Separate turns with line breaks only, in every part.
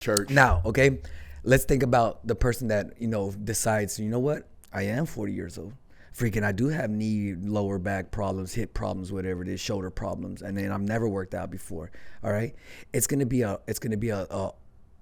church.
Now, okay, let's think about the person that, decides, you know what? I am 40 years old. Freaking, I do have knee, lower back problems, hip problems, whatever it is, shoulder problems, and then I've never worked out before. All right, it's gonna be a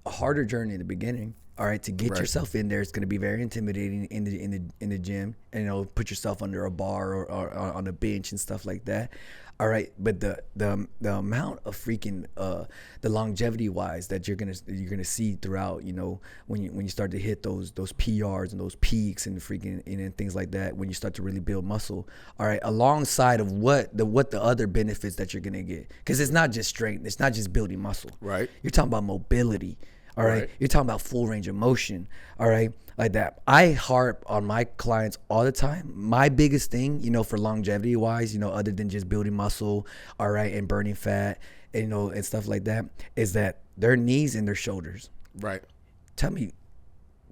harder journey in the beginning. All right, to get yourself in there, it's going to be very intimidating in the gym, and put yourself under a bar or on a bench and stuff like that. All right, but the amount of freaking the longevity wise that you're gonna see throughout, when you start to hit those PRs and those peaks and freaking and things like that, when you start to really build muscle. All right, alongside of what the other benefits that you're gonna get, because it's not just strength, it's not just building muscle.
Right.
You're talking about mobility. All right. You're talking about full range of motion. All right. Like that. I harp on my clients all the time. My biggest thing, for longevity wise, other than just building muscle, all right, and burning fat, and stuff like that, is that their knees and their shoulders.
Right.
Tell me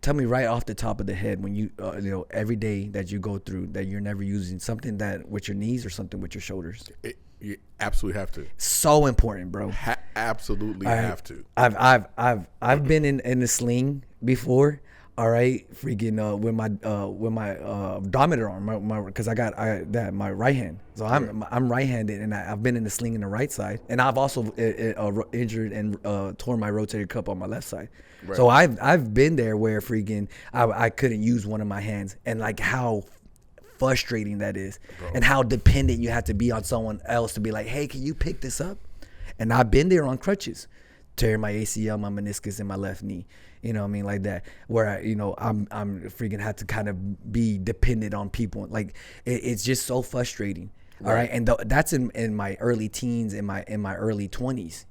right off the top of the head, when you, every day that you go through, that you're never using something that with your knees or something with your shoulders.
You absolutely have to.
So important, bro.
Absolutely have to.
I've been in the sling before. All right, freaking with my abdominal arm, because I got my right hand, so I'm right-handed, and I've been in the sling in the right side, and I've also injured and torn my rotator cuff on my left side. Right. So I've been there where freaking I couldn't use one of my hands, and like how frustrating that is. Bro. And how dependent you have to be on someone else to be like, hey, can you pick this up? And I've been there on crutches, tearing my ACL, my meniscus, and my left knee. You know what I mean? Like that, where I'm freaking had to kind of be dependent on people. Like it's just so frustrating. Right. All right, and that's in my early teens, in my early 20s.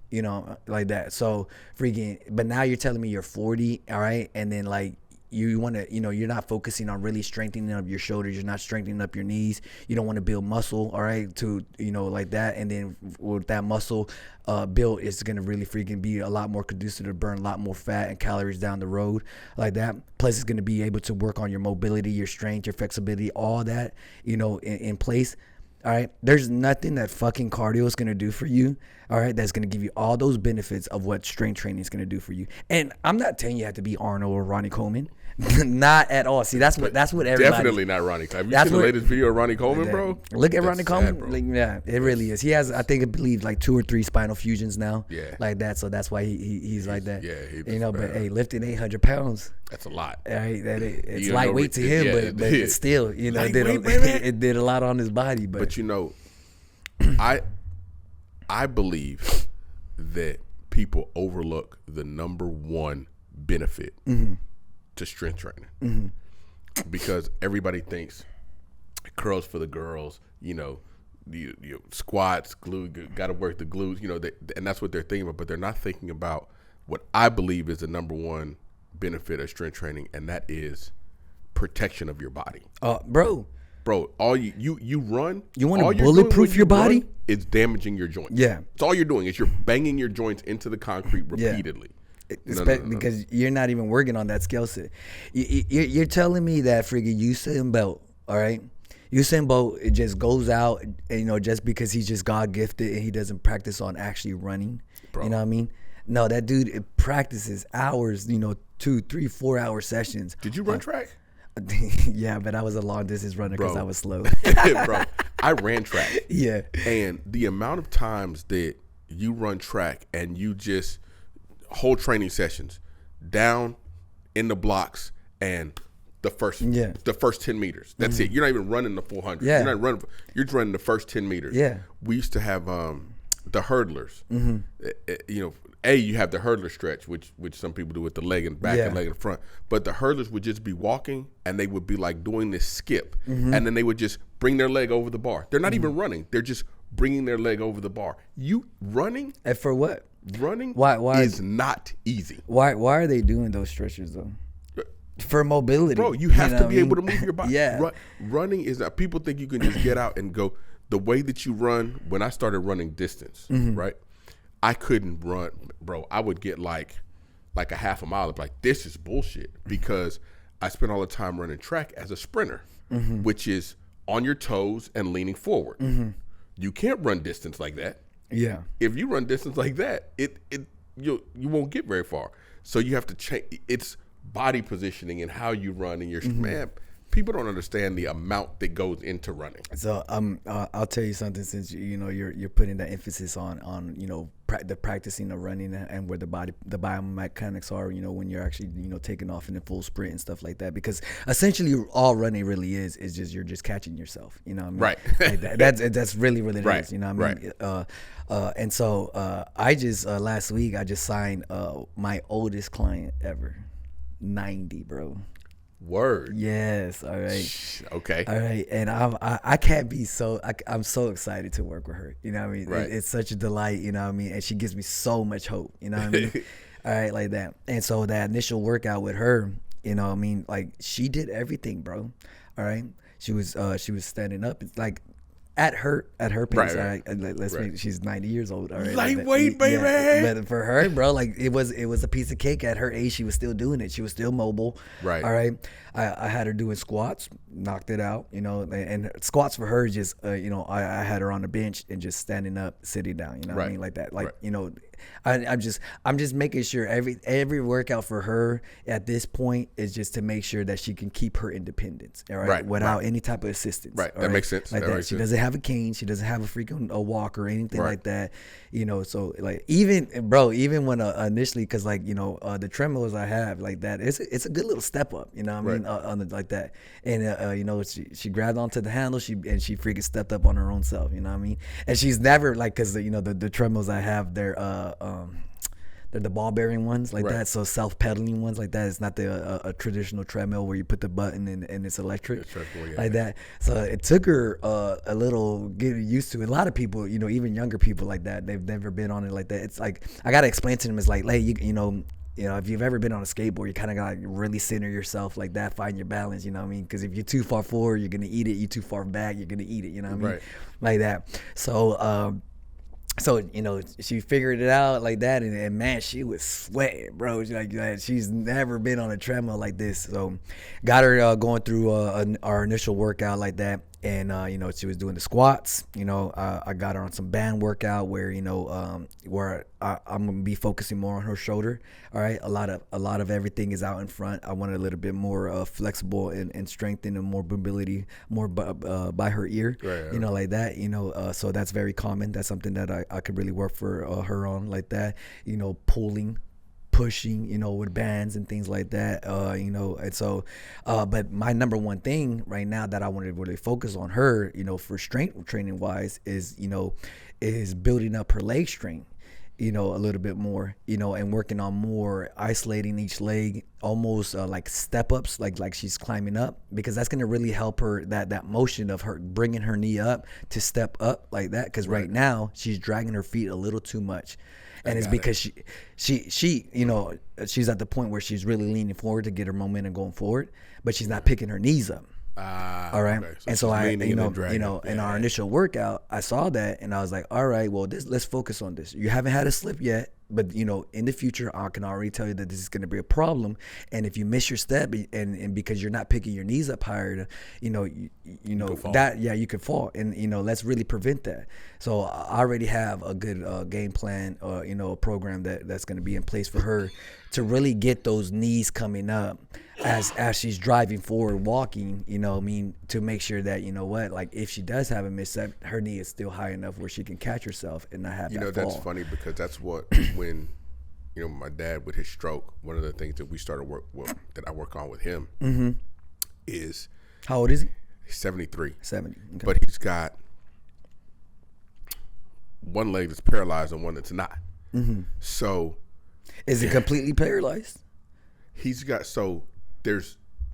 Like that. So freaking, but now you're telling me you're 40, all right, and then like you want to, you're not focusing on really strengthening up your shoulders. You're not strengthening up your knees. You don't want to build muscle, all right, to, like that. And then with that muscle build, it's going to really freaking be a lot more conducive to burn a lot more fat and calories down the road like that. Plus, it's going to be able to work on your mobility, your strength, your flexibility, all that, in place. All right, there's nothing that fucking cardio is going to do for you, all right, that's going to give you all those benefits of what strength training is going to do for you. And I'm not telling you have to be Arnold or Ronnie Coleman. Not at all. See, that's what everybody.
Definitely not Ronnie Coleman. Have you seen the latest video of Ronnie Coleman, bro?
Look at Ronnie Coleman. Yeah, it really is. He has, I believe, like 2 or 3 spinal fusions now. Yeah. Like that. So that's why he's like that. Yeah. But hey, lifting 800 pounds.
That's a lot.
Right, it's lightweight to him, but it's still, it did a lot on his body. But
I believe that people overlook the number one benefit to strength training because everybody thinks curls for the girls, squats, glute, got to work the glutes, and that's what they're thinking about, but they're not thinking about what I believe is the number one benefit of strength training, and that is protection of your body. Bro, all you run.
You want to bulletproof your body?
It's damaging your joints.
Yeah,
it's all you're doing is you're banging your joints into the concrete repeatedly.
No. Because you're not even working on that skill set. You're telling me that freaking Usain Bolt, all right? Usain Bolt, it just goes out, and, just because he's just God gifted and he doesn't practice on actually running. Bro. You know what I mean? No, that dude practices hours, 2, 3, 4 hour sessions.
Did you run track?
Yeah, but I was a long distance runner because I was slow.
Bro, I ran track.
Yeah.
And the amount of times that you run track and you just whole training sessions down in the blocks and the first 10 meters. That's it. You're not even running the 400.
Yeah.
You're running the first 10 meters.
Yeah.
We used to have the hurdlers. You have the hurdler stretch, which some people do with the leg and back and leg and front. But the hurdlers would just be walking, and they would be like doing this skip, and then they would just bring their leg over the bar. They're not even running; they're just bringing their leg over the bar. You running?
And for what?
Running?
Why
is not easy.
Why are they doing those stretches though? For mobility,
bro. You have to be able to move your body.
Yeah.
Running is not. People think you can just get out and go. The way that you run. When I started running distance, right? I couldn't run, bro. I would get like a half a mile. I'd be like, this is bullshit, because I spent all the time running track as a sprinter, which is on your toes and leaning forward. You can't run distance like that.
Yeah.
If you run distance like that, you won't get very far. So you have to change. It's body positioning and how you run, and your man. People don't understand the amount that goes into running.
So I'll tell you something, since you're putting that emphasis on the practicing of running and where the biomechanics are, when you're actually taking off in a full sprint and stuff like that, because essentially all running really is just you're just catching yourself, what I mean?
Right.
Like that's really what it is, what I mean?
Right.
And so I just last week I just signed my oldest client ever, 90, bro.
Word.
Yes. All right.
Okay.
All right. And I can't be I'm so excited to work with her. You know what I mean?
Right.
It's such a delight. You know what I mean? And she gives me so much hope. You know what I mean? All right, like that. And so that initial workout with her, I mean, like she did everything, bro. All right. She was standing up. It's like at her pace. Right. All right. Let's make. She's 90 years old. All right.
Lightweight, baby.
Yeah, but for her, bro, like it was a piece of cake. At her age, she was still doing it. She was still mobile.
Right.
All right. I had her doing squats, knocked it out. And squats for her just, I had her on the bench and just standing up, sitting down. You know what I mean, like that. Like I'm just making sure every workout for her at this point is just to make sure that she can keep her independence, all right, without any type of assistance.
Right, that makes sense.
Like that. She doesn't have a cane. She doesn't have a freaking walk or anything like that. So like even when initially, because like the treadmills I have like that, it's a good little step up. You know what I mean, on the, like that. And she grabbed onto the handle. She freaking stepped up on her own self. You know what I mean. And she's never like, because the treadmills I have, they're the ball bearing ones like that, so self pedaling ones like that. It's not a traditional treadmill where you put the button and it's electric like that. So it took her a little getting used to it. A lot of people, even younger people like that, they've never been on it like that. It's like I gotta explain to them, it's like, hey, if you've ever been on a skateboard, you kind of gotta really center yourself like that, find your balance, you know what I mean? Because if you're too far forward, you're gonna eat it. You're too far back, you're gonna eat it, you know what I mean? Like that. So she figured it out like that, and man, she was sweating, bro. She's never been on a treadmill like this. So got her going through our initial workout like that, and she was doing the squats. I got her on some band workout where where I'm gonna be focusing more on her shoulder. All right, a lot of everything is out in front. I want a little bit more flexible and strengthened and more mobility, more by her ear. Like that. So that's very common. That's something that I could really work for her on like that. Pulling, pushing, with bands and things like that, and so, but my number one thing right now that I want to really focus on her, for strength training wise is building up her leg strength, a little bit more, and working on more isolating each leg, almost like step ups, like she's climbing up, because that's going to really help her, that motion of her bringing her knee up to step up like that. Because right now she's dragging her feet a little too much. And it's because she's at the point where she's really leaning forward to get her momentum going forward, but she's not picking her knees up. All right. Okay. So and so in our initial workout, I saw that and I was like, all right, well, let's focus on this. You haven't had a slip yet, but in the future, I can already tell you that this is going to be a problem. And if you miss your step and because you're not picking your knees up higher, you could fall. And let's really prevent that. So I already have a good game plan, a program that's going to be in place for her to really get those knees coming up as she's driving forward, walking, to make sure that, like if she does have a misstep, her knee is still high enough where she can catch herself and not have that fall.
That's funny because that's what, when, my dad with his stroke, one of the things that we started that I work on with him is.
How old is he?
He's 73.
70. Okay.
But he's got one leg that's paralyzed and one that's not. Mm-hmm. So.
Is it completely paralyzed?
He's got,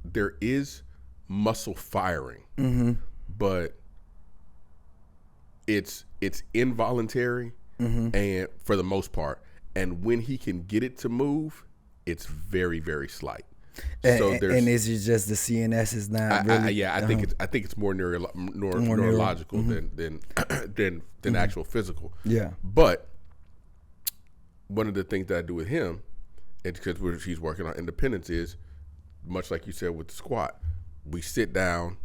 there is muscle firing, but it's involuntary, and for the most part, and when he can get it to move, it's very, very slight.
So and is it just the CNS is not really?
I think it's more neurological than actual physical. Yeah. But one of the things that I do with him, because he's working on independence, is much like you said with the squat. We sit down,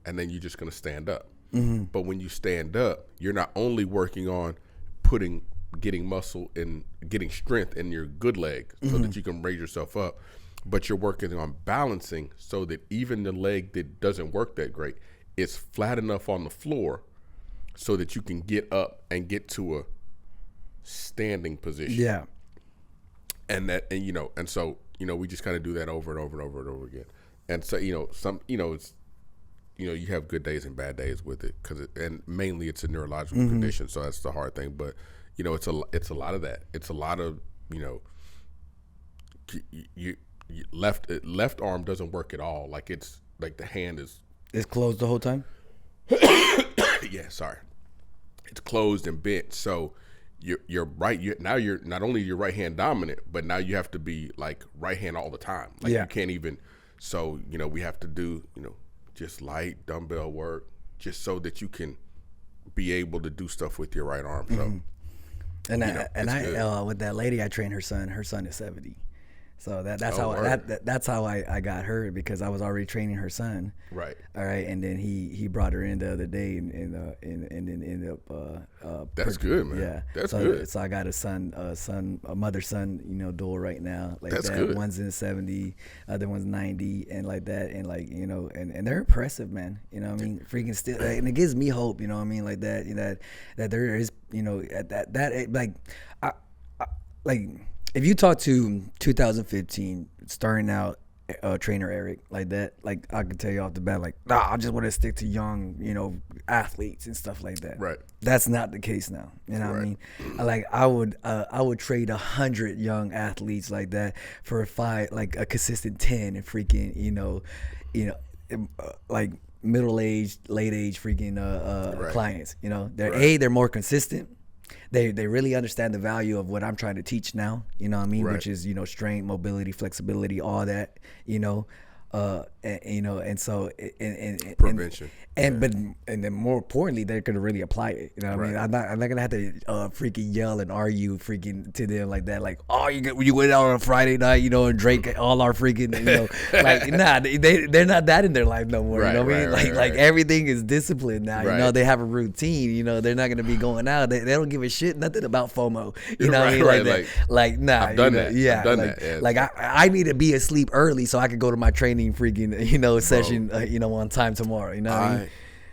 and then you're just going to stand up. Mm-hmm. But when you stand up, you're not only working on putting getting muscle and getting strength in your good leg so that you can raise yourself up. But you're working on balancing so that even the leg that doesn't work that great, it's flat enough on the floor so that you can get up and get to a standing position.
Yeah.
And so we just kind of do that over and over and over and over again. And so, it's, you have good days and bad days with it and mainly it's a neurological condition. So that's the hard thing. But, it's a lot of that. It's a lot of, left arm doesn't work at all. Like it's like the hand is.
It's closed the whole time?
Yeah, sorry. It's closed and bent. So you're right. You're not only your right hand dominant, but now you have to be like right hand all the time. Like you can't even. So we have to do just light dumbbell work just so that you can be able to do stuff with your right arm. So,
with that lady I trained her son is 70. So that's how I got her, because I was already training her son. Right. All right, and then he brought her in the other day and then ended up.
That's good, man.
Yeah, that's good. So I got a mother-son, duel right now. Like that's that. Good. One's in 70, other one's 90, and like that, and like and they're impressive, man. You know what I mean? Freaking still, and it gives me hope. You know what I mean? Like that, that there is, if you talk to 2015 starting out trainer Eric like that, like I could tell you off the bat, like, I just want to stick to young, athletes and stuff like that. Right. That's not the case now. You know what I mean? Like I would trade 100 young athletes like that for a consistent 10 and freaking, like middle-aged, late-age freaking clients. They're more consistent. They really understand the value of what I'm trying to teach now, which is, strength, mobility, flexibility, all that, and so
prevention.
And then more importantly, they're gonna really apply it. You know what I mean? I'm not gonna have to freaking yell and argue freaking to them like that. Like, oh, you went out on a Friday night, and drank all our freaking, like, nah, they're not that in their life no more. You know what I mean? Like everything is disciplined now. They have a routine. They're not gonna be going out. They don't give a shit nothing about FOMO. You know what I mean? Like nah.
I've done that.
Yeah.
I've done that.
Like I need to be asleep early so I could go to my training freaking session on time tomorrow. You know what I mean?